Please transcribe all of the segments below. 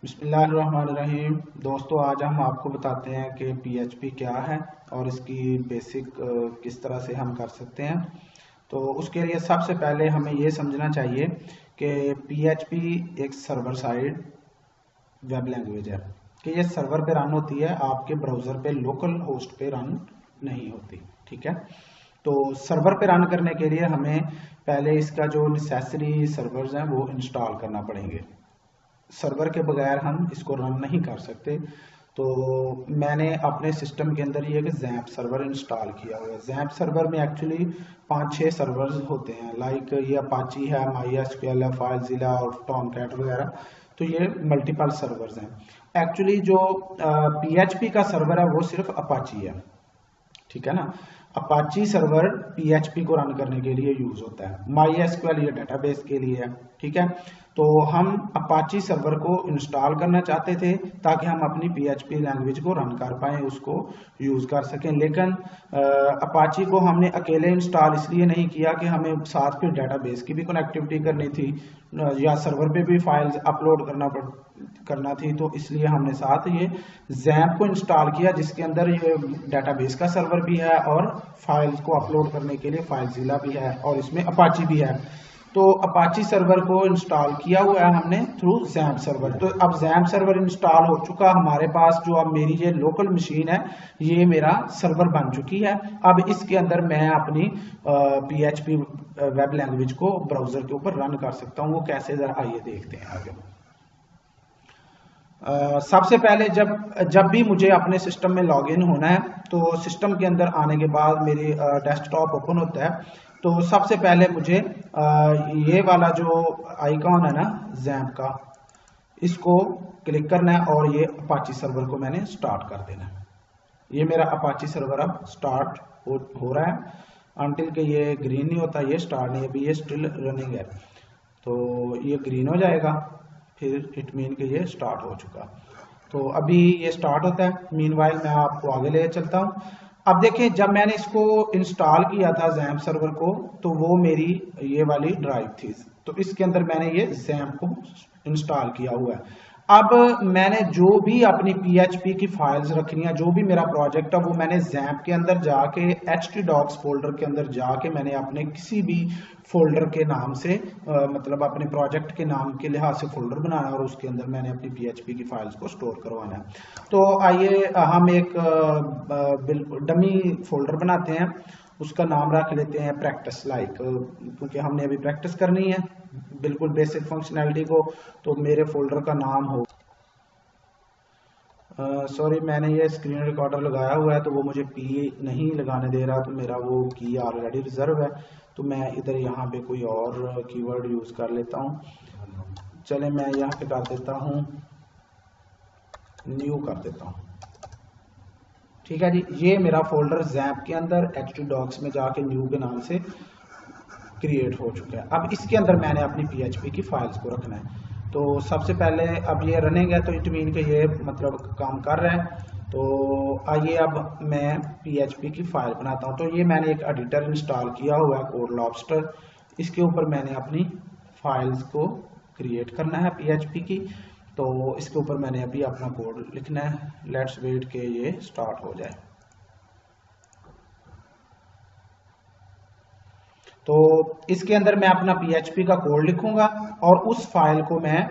बिस्मिल्लाहिर्रहमानिर्रहीम। दोस्तों, आज हम आपको बताते हैं कि पीएचपी क्या है और इसकी बेसिक किस तरह से हम कर सकते हैं। तो उसके लिए सबसे पहले हमें ये समझना चाहिए कि पीएचपी एक सर्वर साइड वेब लैंग्वेज है कि ये सर्वर पे रन होती है, आपके ब्राउज़र पे लोकल होस्ट पे रन नहीं होती। ठीक है, तो सर्वर पे रन करने के लिए हमें पहले इसका जो नेसेसरी सर्वर्स हैं वो इंस्टॉल करना पड़ेंगे। सर्वर के बगैर हम इसको रन नहीं कर सकते। तो मैंने अपने सिस्टम के अंदर ये एक जैम्प सर्वर इंस्टॉल किया हुआ है। जैम्प सर्वर में एक्चुअली 5-6 सर्वर्स होते हैं, लाइक ये अपाची है, MySQL है, फाइलज़िला और टॉमकैट वगैरह। तो ये मल्टीपल सर्वर्स हैं। एक्चुअली जो पीएचपी का सर्वर है वो सिर्फ अपाची है। ठीक है ना, अपाची सर्वर पीएचपी को रन करने के लिए यूज होता है। MySQL ये डेटाबेस के लिए है। ठीक है, तो हम अपाची सर्वर को इंस्टॉल करना चाहते थे ताकि हम अपनी पीएचपी लैंग्वेज को रन कर पाएं, उसको यूज कर सकें। लेकिन अपाची को हमने अकेले इंस्टॉल इसलिए नहीं किया कि हमें साथ फिर डेटाबेस की भी कनेक्टिविटी करनी थी या सर्वर पे भी फाइल्स अपलोड करना थी। तो इसलिए हमने साथ ये जैम्प को इंस्टॉल किया, जिसके अंदर ये डेटाबेस का सर्वर भी है और फाइल्स को अपलोड करने के लिए फाइलज़िला भी है और इसमें अपाची भी है। तो अपाची सर्वर को इंस्टॉल किया हुआ है हमने थ्रू जैम्प सर्वर। तो अब जैम्प सर्वर इंस्टॉल हो चुका हमारे पास। जो अब मेरी ये लोकल मशीन है ये मेरा सर्वर बन चुकी है। अब इसके अंदर मैं अपनी पीएचपी वेब लैंग्वेज को ब्राउजर के ऊपर रन कर सकता हूँ। वो कैसे, जरा आइए देखते हैं आगे। सबसे पहले जब भी मुझे अपने सिस्टम में लॉगिन होना है तो सिस्टम के अंदर आने के बाद मेरी डेस्कटॉप ओपन होता है। तो सबसे पहले मुझे ये वाला जो आइकॉन है ना जैम्प का, इसको क्लिक करना है और ये अपाची सर्वर को मैंने स्टार्ट कर देना है। ये मेरा अपाची सर्वर अब स्टार्ट हो रहा है। अनटिल के ये ग्रीन नहीं होता, ये स्टार्ट नहीं, अभी ये स्टिल रनिंग है। तो ये ग्रीन हो जाएगा, फिर इट मीन के ये स्टार्ट हो चुका। तो अभी ये स्टार्ट होता है। मीनवाइल मैं आपको आगे ले चलता हूँ। अब देखें, जब मैंने इसको इंस्टॉल किया था जैम्प सर्वर को, तो वो मेरी ये वाली ड्राइव थी। तो इसके अंदर मैंने ये जैम्प को इंस्टॉल किया हुआ है। अब मैंने जो भी अपनी पीएचपी की फाइल्स रखनी है, जो भी मेरा प्रोजेक्ट है, वो मैंने जैम्प के अंदर जाके htdocs फोल्डर के अंदर जाके मैंने अपने किसी भी फोल्डर के नाम से मतलब अपने प्रोजेक्ट के नाम के लिहाज से फोल्डर बनाना है और उसके अंदर मैंने अपनी पीएचपी की फाइल्स को स्टोर करवाना है। तो आइए हम एक बिल्कुल डमी फोल्डर बनाते हैं। उसका नाम रख लेते हैं प्रैक्टिस लाइक, क्योंकि हमने अभी प्रैक्टिस करनी है बिल्कुल बेसिक फंक्शनैलिटी को। तो मेरे फोल्डर का नाम हो सॉरी, मैंने ये स्क्रीन रिकॉर्डर लगाया हुआ है तो वो मुझे पी नहीं लगाने दे रहा। तो मेरा वो की ऑलरेडी रिजर्व है। तो मैं इधर यहाँ पे कोई और कीवर्ड यूज कर लेता हूँ। चले, मैं यहाँ पे कर देता हूँ न्यू कर देता हूँ। ठीक है जी, ये मेरा फोल्डर जैम्प के अंदर htdocs में जाके न्यू के नाम से क्रिएट हो चुका है। अब इसके अंदर मैंने अपनी पीएचपी की फाइल्स को रखना है। तो सबसे पहले अब ये रनिंग है तो इट मीन के ये मतलब काम कर रहा है। तो आइए अब मैं पीएचपी की फाइल बनाता हूँ। तो ये मैंने एक एडिटर इंस्टॉल किया हुआ है, कोड लॉबस्टर। इसके ऊपर मैंने अपनी फाइल्स को क्रिएट करना है पीएचपी की। तो इसके ऊपर मैंने अभी अपना कोड लिखना है। लेट्स वेट के ये स्टार्ट हो जाए। तो इसके अंदर मैं अपना पीएचपी का कोड लिखूंगा और उस फाइल को मैं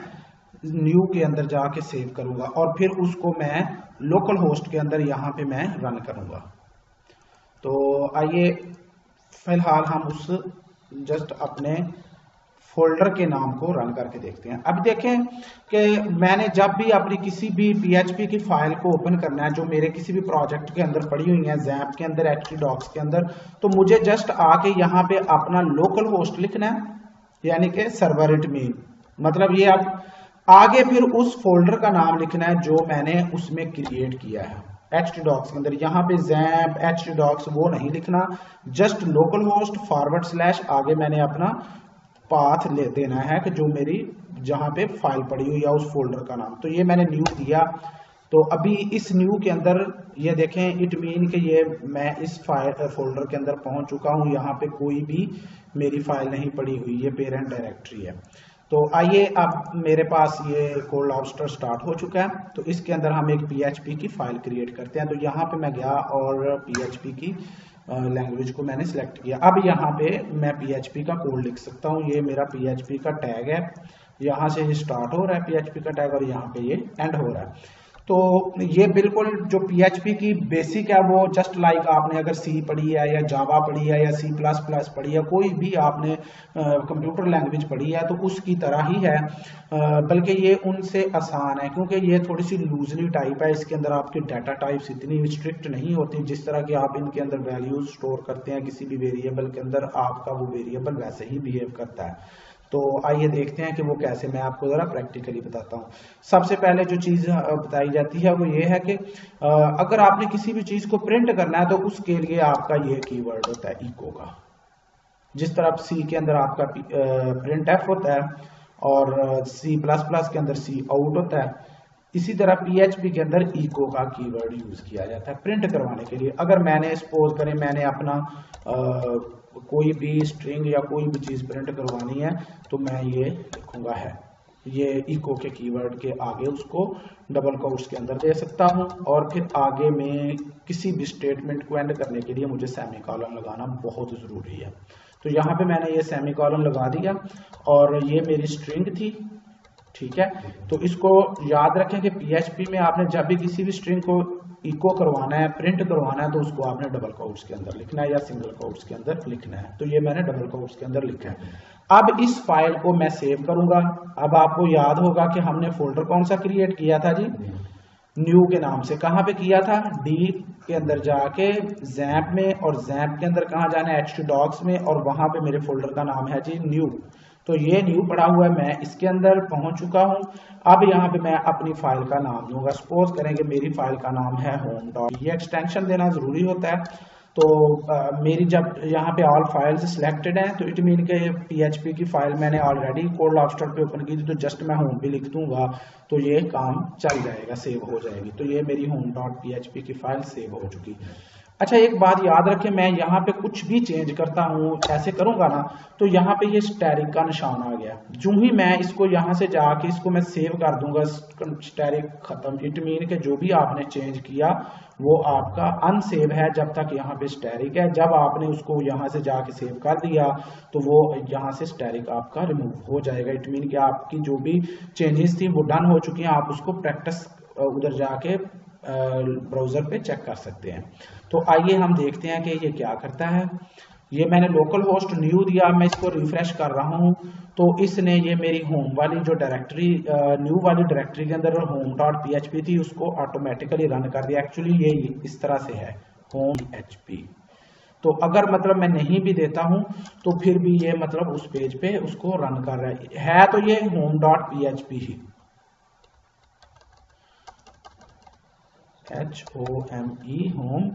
न्यू के अंदर जाके सेव करूंगा और फिर उसको मैं लोकल होस्ट के अंदर यहाँ पे मैं रन करूंगा। तो आइए फिलहाल हम उस जस्ट अपने फोल्डर के नाम को रन करके देखते हैं। अब देखें कि मैंने जब भी अपनी किसी भी पीएचपी की फाइल को ओपन करना है जो मेरे किसी भी प्रोजेक्ट के अंदर पड़ी हुई है, जैम्प के अंदर, htdocs के अंदर, तो मुझे जस्ट आके यहाँ पे अपना लोकल होस्ट लिखना है, यानी कि सर्वर इट मीन। मतलब ये अब आगे फिर उस फोल्डर का नाम लिखना है जो मैंने उसमें क्रिएट किया है htdocs के अंदर। यहाँ पे जैम्प htdocs वो नहीं लिखना, जस्ट लोकल होस्ट / आगे मैंने अपना पाथ ले देना है कि जो मेरी जहां पे फाइल पड़ी हुई है उस फोल्डर का नाम। तो ये मैंने न्यू दिया। तो अभी इस न्यू के अंदर ये देखें, इट मीन कि ये मैं इस फाइल फोल्डर के अंदर पहुंच चुका हूं। यहाँ पे कोई भी मेरी फाइल नहीं पड़ी हुई, ये पेरेंट डायरेक्टरी है। तो आइए, अब मेरे पास ये कोड लॉबस्टर स्टार्ट हो चुका है। तो इसके अंदर हम एक PHP की फाइल क्रिएट करते हैं। तो यहाँ पे मैं गया और PHP की लैंग्वेज को मैंने सिलेक्ट किया। अब यहाँ पे मैं PHP का कोड लिख सकता हूँ। ये मेरा PHP का टैग है, यहाँ से ये स्टार्ट हो रहा है PHP का टैग और यहाँ पे ये एंड हो रहा है। तो ये बिल्कुल जो PHP की बेसिक है वो जस्ट लाइक आपने अगर C पढ़ी है या जावा पढ़ी है या C++ पढ़ी है, कोई भी आपने कंप्यूटर लैंग्वेज पढ़ी है तो उसकी तरह ही है, बल्कि ये उनसे आसान है क्योंकि ये थोड़ी सी लूजली टाइप है। इसके अंदर आपके डाटा टाइप्स इतनी स्ट्रिक्ट नहीं होती। जिस तरह की आप इनके अंदर वैल्यूज स्टोर करते हैं किसी भी वेरिएबल के अंदर, आपका वो वेरिएबल वैसे ही बिहेव करता है। तो आइए देखते हैं कि वो कैसे, मैं आपको ज़रा प्रैक्टिकली बताता हूँ। सबसे पहले जो चीज़ बताई जाती है वो ये है कि अगर आपने किसी भी चीज़ को प्रिंट करना है तो उसके लिए आपका ये कीवर्ड होता है इको का। जिस तरह C के अंदर आपका प्रिंट एफ होता है और C++ के अंदर C आउट होता है, इसी तरह PHP के अंदर इको का कीवर्ड यूज किया जाता है प्रिंट करवाने के लिए। अगर मैंने सपोज करें मैंने अपना कोई भी स्ट्रिंग या कोई भी चीज प्रिंट करवानी है तो मैं ये लिखूंगा है, ये इको के कीवर्ड के आगे उसको डबल कोट्स के अंदर दे सकता हूं और फिर आगे में किसी भी स्टेटमेंट को एंड करने के लिए मुझे सेमीकोलन लगाना बहुत जरूरी है। तो यहाँ पे मैंने ये सेमीकोलन लगा दिया और ये मेरी स्ट्रिंग थी, ठीक है। तो इसको याद रखें कि PHP में आपने जब भी किसी भी स्ट्रिंग को इको करवाना है, प्रिंट करवाना है, तो उसको आपने डबल कोट्स के अंदर लिखना है या सिंगल कोट्स के अंदर लिखना है। तो ये मैंने डबल कोट्स के अंदर लिखा है। अब इस फाइल को मैं सेव करूंगा। अब आपको याद होगा कि हमने फोल्डर कौन सा क्रिएट किया था जी, न्यू के नाम से। कहाँ पे किया था, डी के अंदर जाके जैम्प में, और जैम्प के अंदर कहाँ जाना है, htdocs में, और वहां पे मेरे फोल्डर का नाम है जी न्यू। तो ये न्यू पड़ा हुआ है, मैं इसके अंदर पहुंच चुका हूं। अब यहाँ पे मैं अपनी फाइल का नाम दूंगा। सपोज करें कि मेरी फाइल का नाम है home. ये एक्सटेंशन देना जरूरी होता है। तो मेरी जब यहाँ पे ऑल फाइल्स सिलेक्टेड हैं तो इट मीन के PHP की फाइल मैंने ऑलरेडी कोड लॉबस्टर पे ओपन की थी, तो जस्ट मैं होम भी लिख दूंगा तो ये काम चल जाएगा, सेव हो जाएगी। तो ये मेरी home.php की फाइल सेव हो चुकी है। अच्छा, एक बात याद रखें, मैं यहाँ पे कुछ भी चेंज करता हूँ, ऐसे करूंगा ना, तो यहाँ पे ये स्टैरिक का निशान आ गया। जो ही मैं इसको यहाँ से जाके इसको मैं सेव कर दूंगा, स्टैरिक खत्म। इट मीन के जो भी आपने चेंज किया वो आपका अनसेव है जब तक यहाँ पे स्टैरिक है। जब आपने उसको यहाँ से जाके सेव कर दिया तो वो यहाँ से स्टैरिक आपका रिमूव हो जाएगा। इट मीन कि आपकी जो भी चेंजेस थी वो डन हो चुकी हैं। आप उसको प्रैक्टिस उधर जाके ब्राउजर पे चेक कर सकते हैं। तो आइए हम देखते हैं कि ये क्या करता है। ये मैंने लोकल होस्ट न्यू दिया, मैं इसको रिफ्रेश कर रहा हूँ तो इसने ये मेरी होम वाली जो डायरेक्टरी, न्यू वाली डायरेक्टरी के अंदर home.php थी उसको ऑटोमेटिकली रन कर दिया। एक्चुअली ये इस तरह से है home.php। तो अगर मतलब मैं नहीं भी देता हूं तो फिर भी ये मतलब उस पेज पे उसको रन कर रहा है तो ये home.php ही, HOME होम।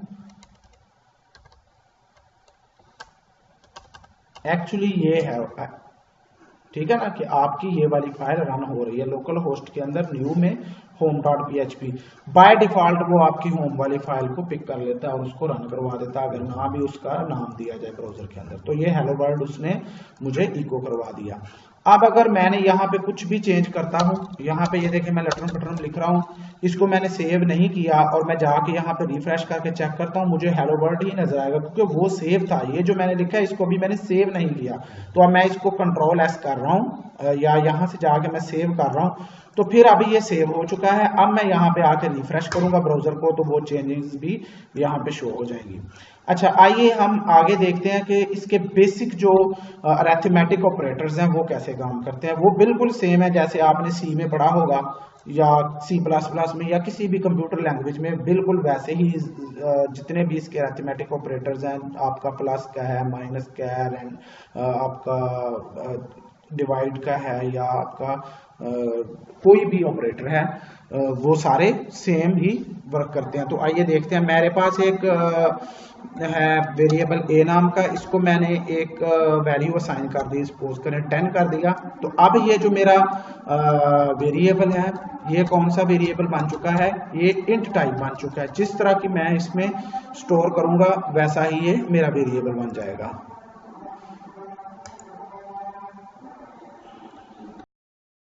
एक्चुअली ये है, ठीक है ना, कि आपकी ये वाली फाइल रन हो रही है लोकल होस्ट के अंदर न्यू में home.php। बाय डिफॉल्ट वो आपकी होम वाली फाइल को पिक कर लेता है और उसको रन करवा देता है, अगर ना भी उसका नाम दिया जाए ब्राउजर के अंदर। तो ये हेलो वर्ल्ड उसने मुझे इको करवा दिया। अब अगर मैंने यहाँ पे कुछ भी चेंज करता हूँ, यहाँ पे ये देखें मैं लटरम पटरम लिख रहा हूँ, इसको मैंने सेव नहीं किया और मैं जाके यहाँ पे रिफ्रेश करके चेक करता हूँ, मुझे हेलो वर्ल्ड ही नजर आएगा क्योंकि वो सेव था। ये जो मैंने लिखा है इसको भी मैंने सेव नहीं किया। तो अब मैं इसको Ctrl+S कर रहा हूँ या यहाँ से जाके मैं सेव कर रहा हूँ, तो फिर अभी ये सेव हो चुका है। अब मैं यहाँ पे आके रिफ्रेश करूंगा ब्राउजर को तो वो चेंजेस भी यहाँ पे शो हो जाएंगी। अच्छा, आइए हम आगे देखते हैं कि इसके बेसिक जो अरिथमेटिक ऑपरेटर्स हैं वो कैसे काम करते हैं। वो बिल्कुल सेम है जैसे आपने C में पढ़ा होगा या C++ में या किसी भी कंप्यूटर लैंग्वेज में, बिल्कुल वैसे ही जितने भी इसके अरिथमेटिक ऑपरेटर्स हैं, आपका प्लस का है, माइनस का है, आपका डिवाइड का है या आपका कोई भी ऑपरेटर है, वो सारे सेम ही वर्क करते हैं। तो आइए देखते हैं। मेरे पास एक है वेरिएबल a नाम का, इसको मैंने एक वैल्यू असाइन कर दी, सपोज करें 10 कर दिया। तो अब ये जो मेरा वेरिएबल है ये कौन सा वेरिएबल बन चुका है, ये इंट टाइप बन चुका है। जिस तरह की मैं इसमें स्टोर करूंगा वैसा ही ये मेरा वेरिएबल बन जाएगा।